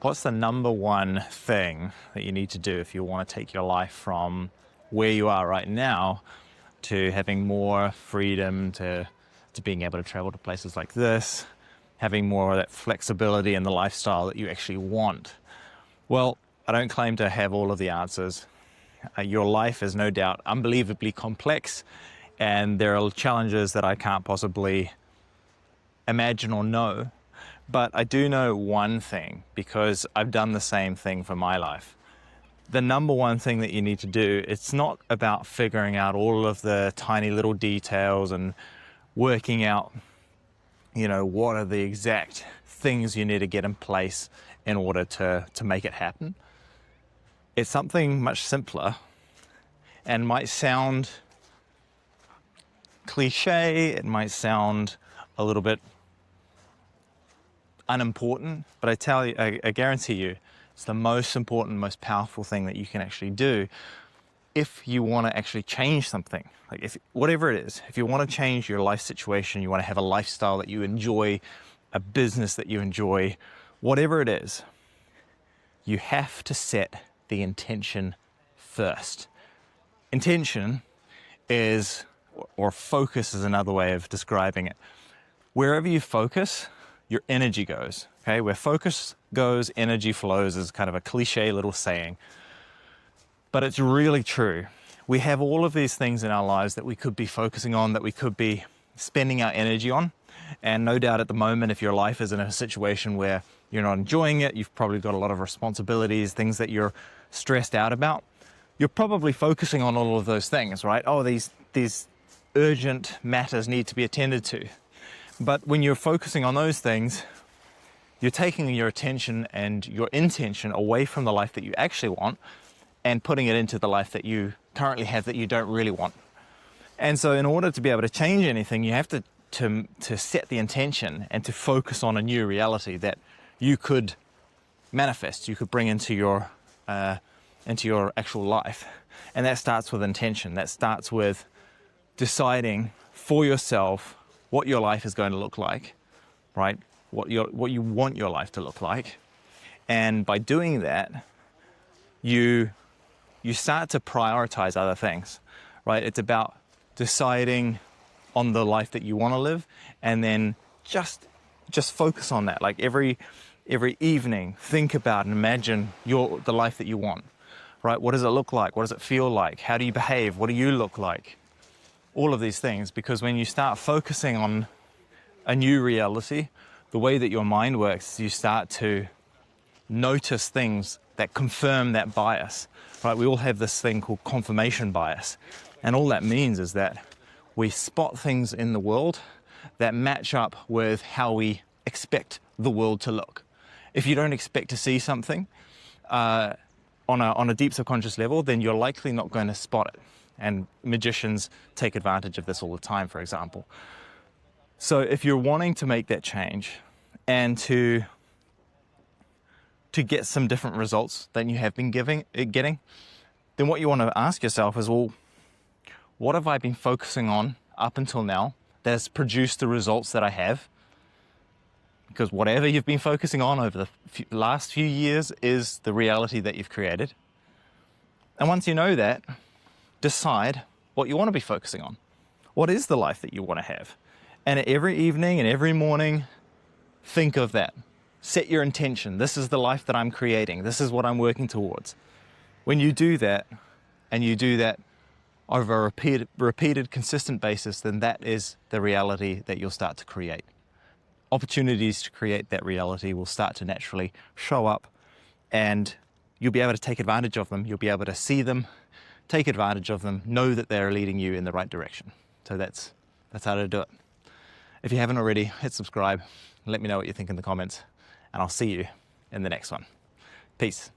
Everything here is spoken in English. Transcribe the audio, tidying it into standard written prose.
What's the number one thing that you need to do if you want to take your life from where you are right now to having more freedom, to being able to travel to places like this, having more of that flexibility in the lifestyle that you actually want? Well, I don't claim to have all of the answers. Your life is no doubt unbelievably complex, and there are challenges that I can't possibly imagine or know. But I do know one thing, because I've done the same thing for my life. The number one thing that you need to do, it's not about figuring out all of the tiny little details and working out, what are the exact things you need to get in place in order to make it happen. It's something much simpler and might sound cliche, it might sound a little bit unimportant, but I guarantee you, it's the most important, most powerful thing that you can actually do if you want to actually change something. Like whatever it is, if you want to change your life situation, you want to have a lifestyle that you enjoy, a business that you enjoy, whatever it is, you have to set the intention first. Intention is, or focus is another way of describing it. Wherever you focus, your energy goes. Okay, where focus goes, energy flows is kind of a cliche little saying, but it's really true. We have all of these things in our lives that we could be focusing on, that we could be spending our energy on. And no doubt at the moment, if your life is in a situation where you're not enjoying it, you've probably got a lot of responsibilities, things that you're stressed out about, you're probably focusing on all of those things, right? Oh, these urgent matters need to be attended to. But when you're focusing on those things, you're taking your attention and your intention away from the life that you actually want and putting it into the life that you currently have that you don't really want. And so in order to be able to change anything, you have to set the intention and to focus on a new reality that you could manifest, you could bring into your actual life. And that starts with intention. That starts with deciding for yourself what your life is going to look like, right? What you want your life to look like. And by doing that, you start to prioritize other things, right? It's about deciding on the life that you want to live, and then just focus on that. Like every evening, think about and imagine the life that you want, right? What does it look like? What does it feel like? How do you behave? What do you look like? All of these things, because when you start focusing on a new reality, the way that your mind works is you start to notice things that confirm that bias, right? We all have this thing called confirmation bias. And all that means is that we spot things in the world that match up with how we expect the world to look. If you don't expect to see something on a deep subconscious level, then you're likely not going to spot it. And magicians take advantage of this all the time, for example. So if you're wanting to make that change and to get some different results than you have been getting, then what you want to ask yourself is, well, what have I been focusing on up until now that has produced the results that I have? Because whatever you've been focusing on over the last few years is the reality that you've created. And once you know that, decide what you want to be focusing on. What is the life that you want to have? And every evening and every morning, think of that. Set your intention. This is the life that I'm creating. This is what I'm working towards. When you do that, and you do that over a repeated, consistent basis, then that is the reality that you'll start to create. Opportunities to create that reality will start to naturally show up, and you'll be able to take advantage of them. You'll be able to see them, take advantage of them, know that they're leading you in the right direction. So that's how to do it. If you haven't already, hit subscribe. Let me know what you think in the comments, and I'll see you in the next one. Peace.